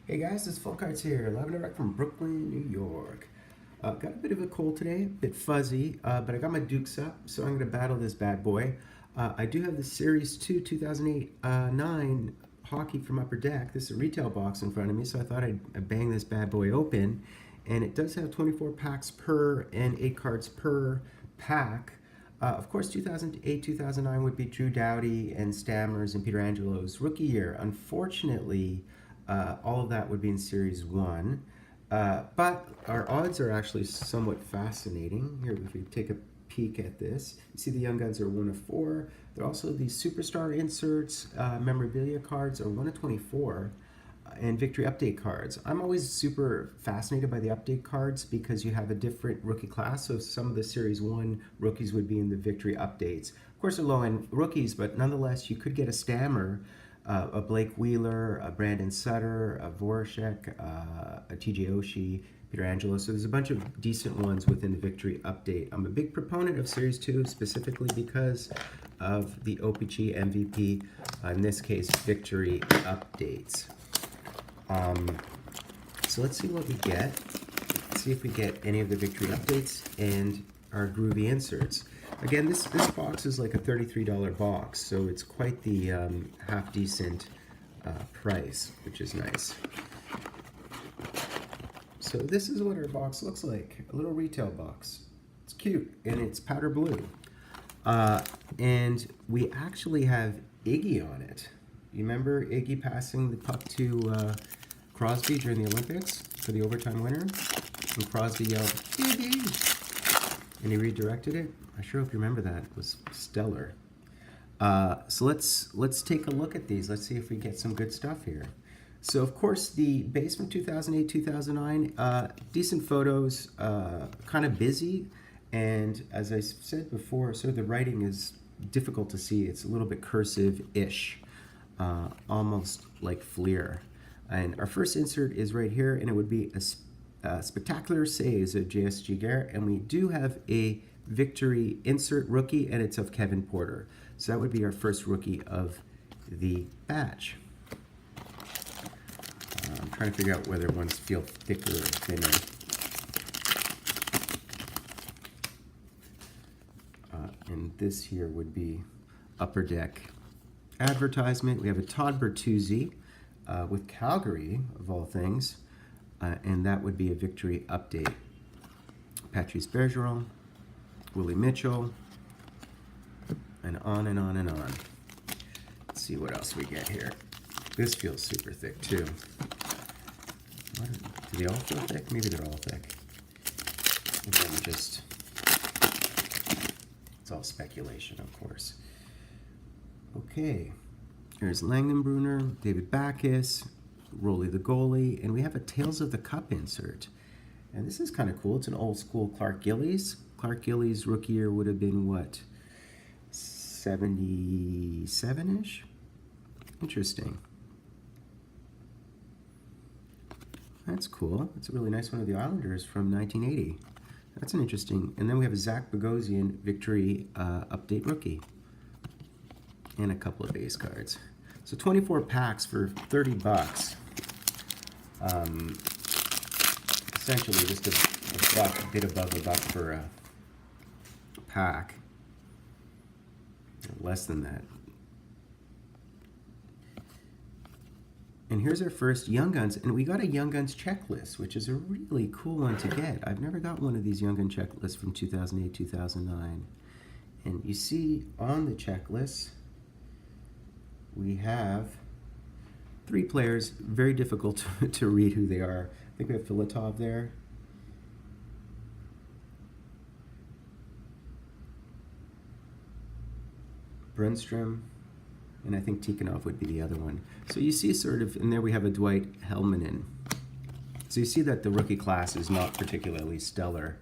Hey guys, it's Fultoncards here, live and direct from Brooklyn, New York. Got a bit of a cold today, a bit fuzzy, but I got my dukes up, so I'm going to battle this bad boy. I do have the Series 2 2008-9 hockey from Upper Deck. This is a retail box in front of me, so I thought I'd bang this bad boy open. And it does have 24 packs per and 8 cards per pack. Of course, 2008-2009 would be Drew Doughty and Stammer's and Peter Angelo's rookie year. Unfortunately, all of that would be in Series 1. But our odds are actually somewhat fascinating. Here, if we take a peek at this, you see the Young Guns are 1 of 4. There are also these Superstar inserts, Memorabilia Cards are 1 of 24, and Victory Update cards. I'm always super fascinated by the update cards because you have a different rookie class. So some of the Series 1 rookies would be in the Victory Updates. Of course, they're low-end rookies, but nonetheless, you could get a Stammer, a Blake Wheeler, a Brandon Sutter, a Boychuk, a TJ Oshie, Peter Angelo. So there's a bunch of decent ones within the Victory Update. I'm a big proponent of Series 2 specifically because of the OPG MVP, in this case, Victory Updates. So let's see what we get. Let's see if we get any of the Victory Updates and our groovy inserts. Again, this box is like a $33 box, so it's quite the half-decent price, which is nice. So this is what our box looks like, a little retail box. It's cute, and it's powder blue. And we actually have Iggy on it. You remember Iggy passing the puck to Crosby during the Olympics for the overtime winner? And Crosby yelled, Iggy! And he redirected it. I sure hope you remember that. It was stellar. So let's take a look at these. Let's see if we get some good stuff here. So of course the base from 2008-2009, decent photos, kind of busy, and as I said before, sort of the writing is difficult to see. It's a little bit cursive-ish, almost like Fleer. And our first insert is right here, and it would be a spectacular saves of JSG Garrett, and we do have a Victory insert rookie, and it's of Kevin Porter. So that would be our first rookie of the batch. I'm trying to figure out whether ones feel thicker or thinner. And this here would be Upper Deck advertisement. We have a Todd Bertuzzi with Calgary, of all things, and that would be a Victory Update. Patrice Bergeron, Willie Mitchell, and on and on and on. Let's see what else we get here. This feels super thick too. Do they all feel thick? Maybe they're all thick. Again, just, it's all speculation, of course. Okay, here's Langenbrunner, David Backes, Rolly the goalie, and we have a Tales of the Cup insert. And this is kind of cool. It's an old school Clark Gillies. Clark Gillies' rookie year would have been what? 77-ish? Interesting. That's cool. That's a really nice one of the Islanders from 1980. That's an interesting. And then we have a Zach Bogosian Victory Update rookie. And a couple of base cards. So 24 packs for 30 bucks. Essentially just a buck, a bit above a buck for a pack. Less than that. And here's our first Young Guns, and we got a Young Guns checklist, which is a really cool one to get. I've never got one of these Young Gun checklists from 2008-2009. And you see on the checklist, we have 3 players, very difficult to read who they are. I think we have Filatov there. Brunnstrom, and I think Tikhonov would be the other one. So you see sort of, and there we have a Dwight Helmanen. So you see that the rookie class is not particularly stellar.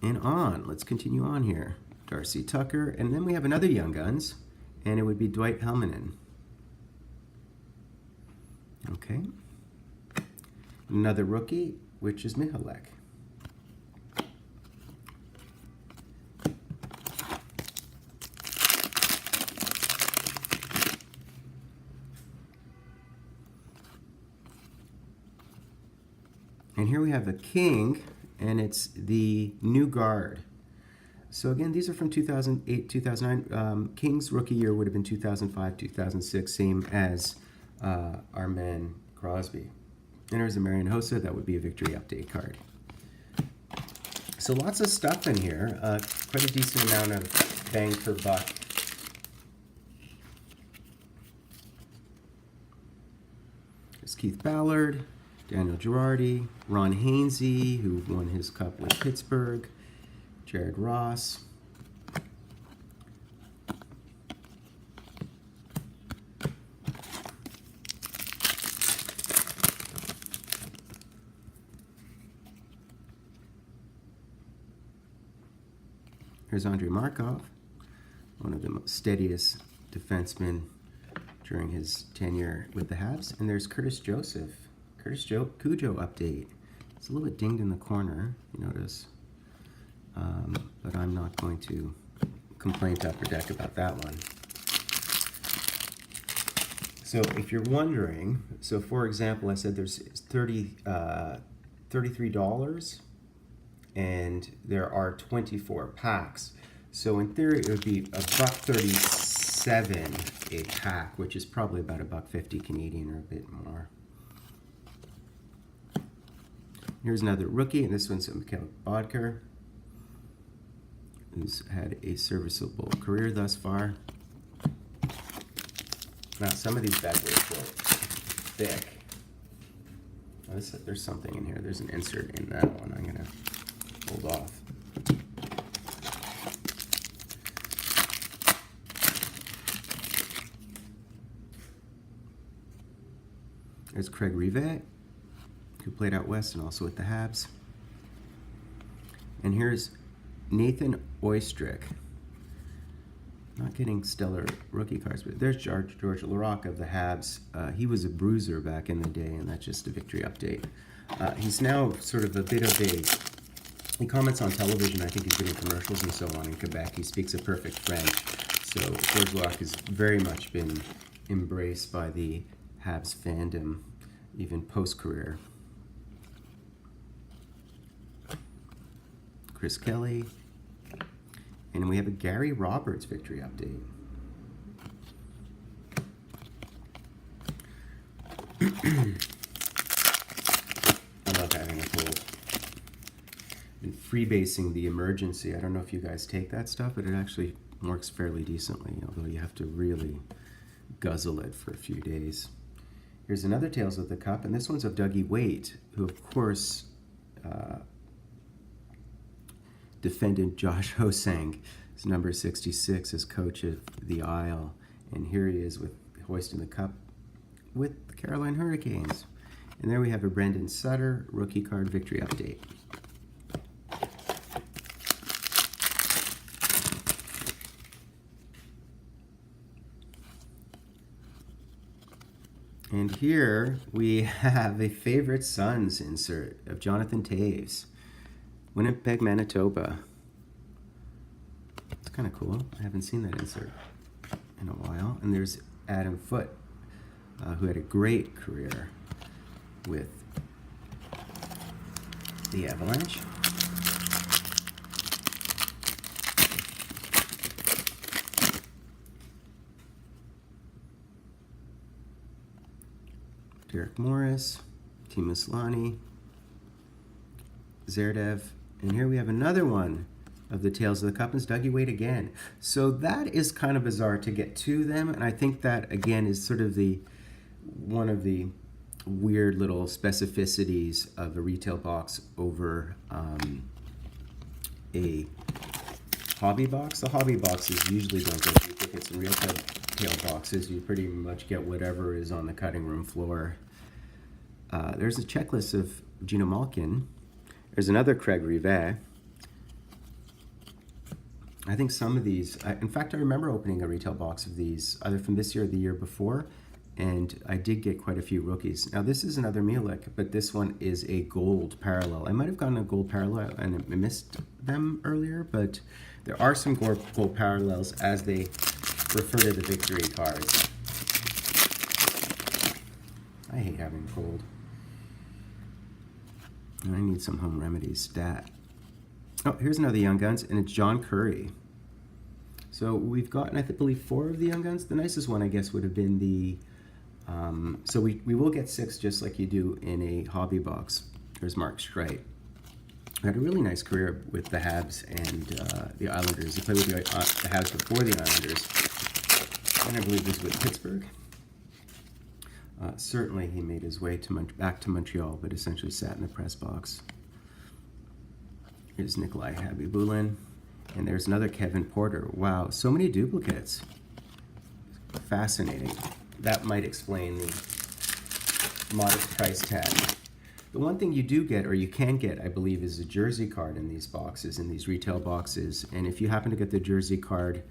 And on, let's continue on here. Darcy Tucker, and then we have another Young Guns, and it would be Dwight Helmanen. Okay. Another rookie, which is Mihalek. And here we have the King, and it's the new guard. So again, these are from 2008, 2009. King's rookie year would have been 2005, 2006, same as our man Crosby. And there's a Marian Hossa, that would be a victory update card. So lots of stuff in here, quite a decent amount of bang per buck. There's Keith Ballard, Daniel Girardi, Ron Hainsey, who won his cup with Pittsburgh, Jared Ross. Here's Andrei Markov, one of the most steadiest defensemen during his tenure with the Habs. And there's Curtis Joseph. Cujo update. It's a little bit dinged in the corner, you notice. But I'm not going to complain to Upper Deck about that one. So if you're wondering, so for example, I said there's $33 and there are 24 packs. So in theory, it would be $1.37 a pack, which is probably about $1.50 Canadian or a bit more. Here's another rookie, and this one's Mikhail Bodker, who's had a serviceable career thus far. Now, some of these bad boys feel thick. Oh, there's something in here. There's an insert in that one. I'm going to hold off. There's Craig Rivet, who played out west and also with the Habs. And here's Nathan Oystrick. Not getting stellar rookie cards, but there's George Laraque of the Habs. He was a bruiser back in the day, and that's just a victory update. He's now sort of a bit of a... He comments on television. I think he's doing commercials and so on in Quebec. He speaks a perfect French. So George Laraque has very much been embraced by the Habs fandom, even post-career. Chris Kelly. And we have a Gary Roberts victory update. I love having a cold. Been freebasing the emergency. I don't know if you guys take that stuff, but it actually works fairly decently, although you have to really guzzle it for a few days. Here's another Tales of the Cup, and this one's of Dougie Waite, who of course defended Josh Ho-Sang, his number 66 as coach of the Isle. And here he is with hoisting the cup with the Carolina Hurricanes. And there we have a Brendan Sutter rookie card victory update. And here we have a Favorite Sons insert of Jonathan Toews. Winnipeg, Manitoba. It's kind of cool. I haven't seen that insert in a while. And there's Adam Foote, who had a great career with the Avalanche. Derek Morris, Teemu Selanne, Zerdev. And here we have another one of the Tales of the Cup, and it's Dougie Waite again. So that is kind of bizarre to get to them, and I think that, again, is sort of one of the weird little specificities of a retail box over a hobby box. The hobby boxes usually don't get duplicates. In retail boxes, you pretty much get whatever is on the cutting room floor. There's a checklist of Gino Malkin. There's another Craig Rivet. I think some of these, in fact, I remember opening a retail box of these, either from this year or the year before, and I did get quite a few rookies. Now, this is another Mielek, but this one is a gold parallel. I might have gotten a gold parallel and I missed them earlier, but there are some gold parallels as they refer to the victory cards. I hate having a cold. I need some home remedies stat. Oh, here's another Young Guns, and it's John Curry. So we've gotten, I believe, 4 of the Young Guns. The nicest one, I guess, would have been the... so we will get 6 just like you do in a hobby box. There's Mark Streit. Had a really nice career with the Habs and the Islanders. He played with the Habs before the Islanders. And I believe this was with Pittsburgh. Certainly he made his way to back to Montreal, but essentially sat in the press box. Here's Nikolai Habibulin. And there's another Kevin Porter. Wow, so many duplicates. Fascinating. That might explain the modest price tag. The one thing you do get, or you can get, I believe, is a jersey card in these boxes, in these retail boxes. And if you happen to get the jersey card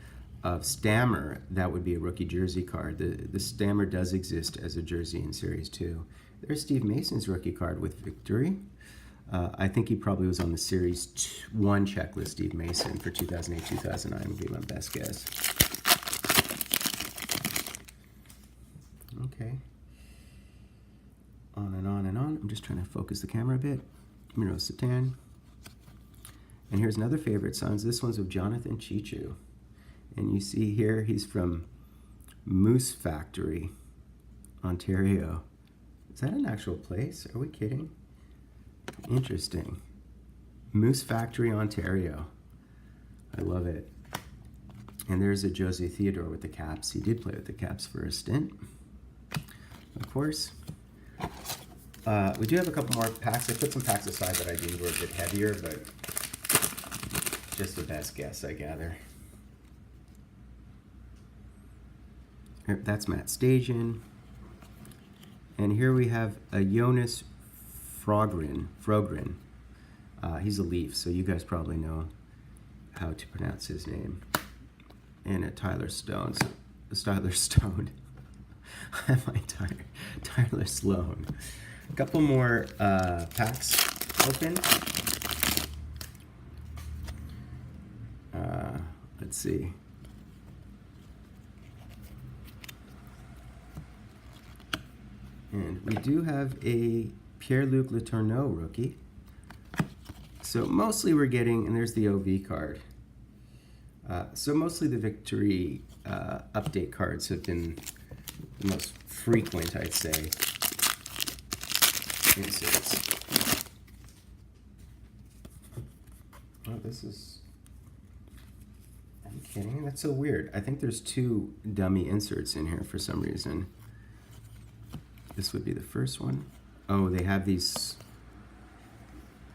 of Stammer, that would be a rookie jersey card. The Stammer does exist as a jersey in Series 2. There's Steve Mason's rookie card with Victory. I think he probably was on the Series 1 checklist, Steve Mason, for 2008-2009 would be my best guess. Okay. On and on and on. I'm just trying to focus the camera a bit. Miro Satan. And here's another favorite Sons. This one's of Jonathan Chichu. And you see here, he's from Moose Factory, Ontario. Is that an actual place? Are we kidding? Interesting. Moose Factory, Ontario. I love it. And there's a Jose Theodore with the Caps. He did play with the Caps for a stint, of course. We do have a couple more packs. I put some packs aside that I deemed were a bit heavier, but just the best guess, I gather. That's Matt Stajan. And here we have a Jonas Frogren. He's a Leaf, so you guys probably know how to pronounce his name. And a Tyler Stone. Tyler Stone. Tyler Sloan. A couple more packs open. Let's see. And we do have a Pierre-Luc Letourneau rookie. So mostly we're getting, and there's the OV card. So mostly the Victory update cards have been the most frequent, I'd say, inserts. Oh, this is... Are you kidding? That's so weird. I think there's 2 dummy inserts in here for some reason. This would be the first one. Oh, they have these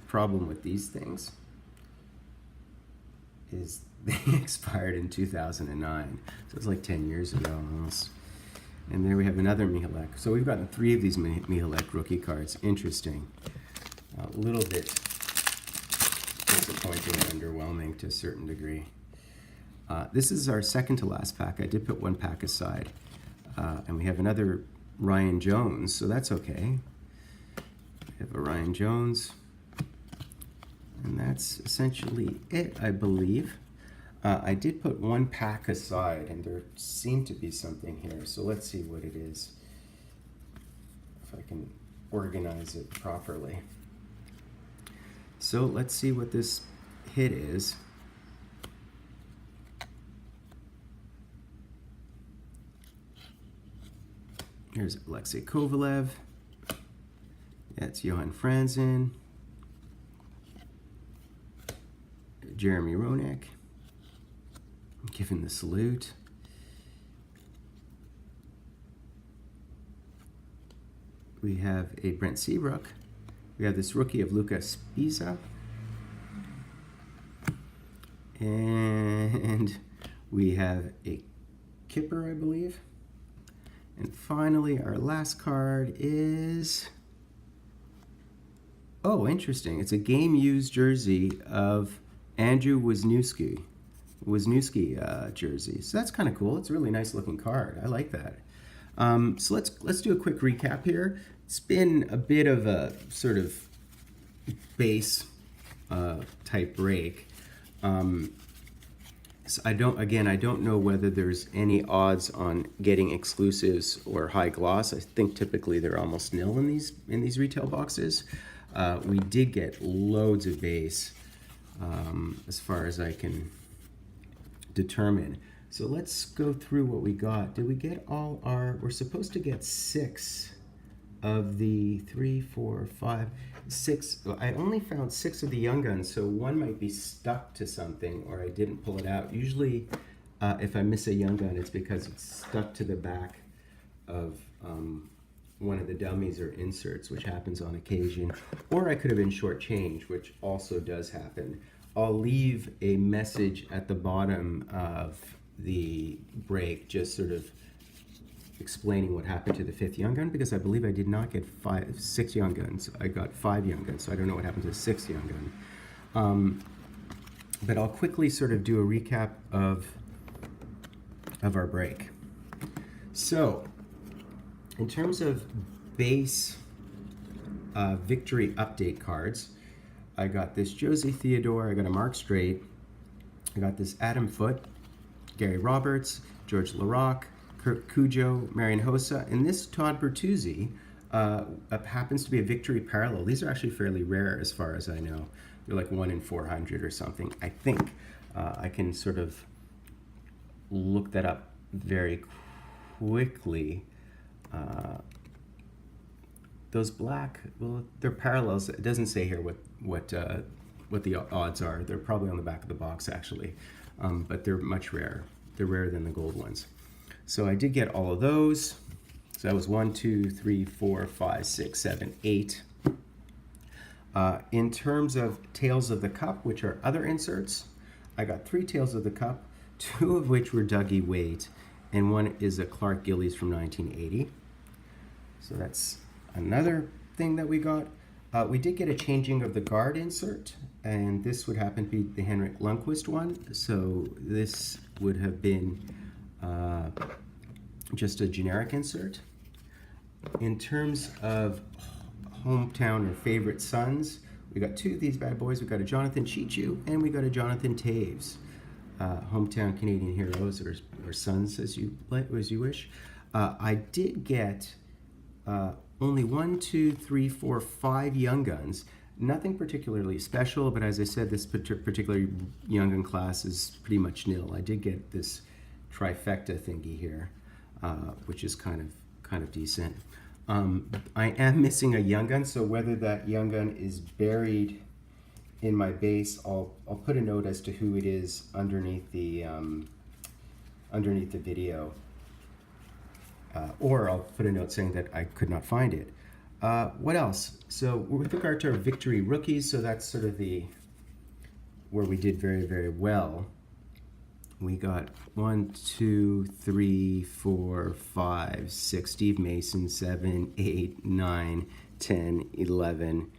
problem with these things is they expired in 2009. So it's like 10 years ago almost. And there we have another Mihalek. So we've gotten 3 of these Mihalek rookie cards. Interesting. A little bit disappointing and underwhelming to a certain degree. This is our second to last pack. I did put 1 pack aside. And we have another Ryan Jones, so that's okay. We have a Ryan Jones. And that's essentially it, I believe. I did put 1 pack aside, and there seemed to be something here. So let's see what it is, if I can organize it properly. So let's see what this hit is. Here's Alexei Kovalev. That's Johan Franzen. Jeremy Roenick. Giving the salute. We have a Brent Seabrook. We have this rookie of Luca Spiza. And we have a Kipper, I believe. And finally, our last card is... Oh, interesting. It's a game-used jersey of Andrew Wisniewski jersey. So that's kind of cool. It's a really nice-looking card. I like that. So let's do a quick recap here. It's been a bit of a sort of base type break. So I don't know whether there's any odds on getting exclusives or high gloss. I think typically they're almost nil in these retail boxes. We did get loads of base, as far as I can determine. So let's go through what we got. Did we get all our, we're supposed to get 6 of the 3, 4, 5, 6. I only found 6 of the young guns, so one might be stuck to something or I didn't pull it out. Usually if I miss a young gun, it's because it's stuck to the back of one of the dummies or inserts, which happens on occasion. Or I could have been shortchanged, which also does happen. I'll leave a message at the bottom of the break, just sort of explaining what happened to the 5th young gun, because I believe I did not get 6 young guns. I got 5 young guns, so I don't know what happened to the 6th young gun. But I'll quickly sort of do a recap of our break. So, in terms of base victory update cards, I got this Josie Theodore, I got a Mark Straight, I got this Adam Foote, Gary Roberts, George Larocque, Kurt Cujo, Marian Hossa, and this Todd Bertuzzi happens to be a victory parallel. These are actually fairly rare as far as I know. They're like 1 in 400 or something, I think. I can sort of look that up very quickly. Those black, well, they're parallels. It doesn't say here what the odds are. They're probably on the back of the box, actually. But they're much rarer. They're rarer than the gold ones. So I did get all of those. So that was 1, 2, 3, 4, 5, 6, 7, 8. In terms of Tales of the Cup, which are other inserts, I got 3 Tales of the Cup, 2 of which were Dougie Waite, and 1 is a Clark Gillies from 1980. So that's another thing that we got. We did get a changing of the guard insert, and this would happen to be the Henrik Lundqvist one. So this would have been just a generic insert. In terms of hometown or favorite sons, we got 2 of these bad boys. We got a Jonathan Chichu and we got a Jonathan Taves. Hometown Canadian heroes or sons, as you wish. I did get only 1, 2, 3, 4, 5 young guns. Nothing particularly special, but as I said, this particular young gun class is pretty much nil. I did get this trifecta thingy here, which is kind of decent. I am missing a young gun, so whether that young gun is buried in my base, I'll put a note as to who it is underneath the video, or I'll put a note saying that I could not find it. What else? So with regard to our victory rookies, so that's sort of where we did very, very well. We got 1, 2, 3, 4, 5, 6, Steve Mason, 7, 8, 9, 10, 11,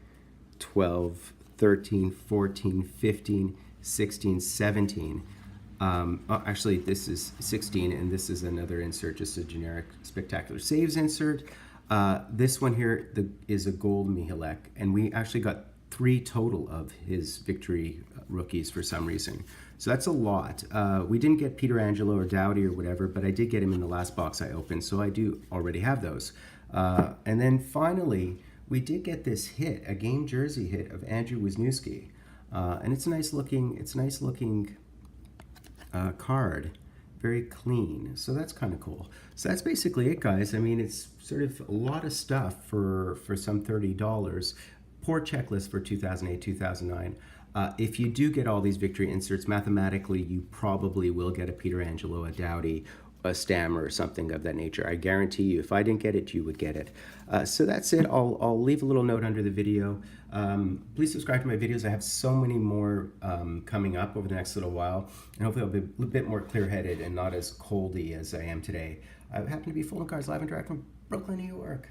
12, 13, 14, 15, 16, 17. Actually, this is 16, and this is another insert, just a generic Spectacular Saves insert. This one here is a gold Mihalek, and we actually got 3 total of his victory rookies for some reason. So that's a lot. We didn't get Peter Angelo or Dowdy or whatever, but I did get him in the last box I opened, so I do already have those. And then finally, we did get this hit, a game jersey hit of Andrew Wisniewski. And it's a nice looking card, very clean. So that's kind of cool. So that's basically it, guys. I mean, it's sort of a lot of stuff for some $30. Poor checklist for 2008, 2009. If you do get all these victory inserts, mathematically, you probably will get a Peter Angelo, a Dowdy, a Stammer, or something of that nature. I guarantee you, if I didn't get it, you would get it. So that's it. I'll leave a little note under the video. Please subscribe to my videos. I have so many more coming up over the next little while, and hopefully I'll be a bit more clear-headed and not as coldy as I am today. I happen to be Fultoncards live and direct from Brooklyn, New York.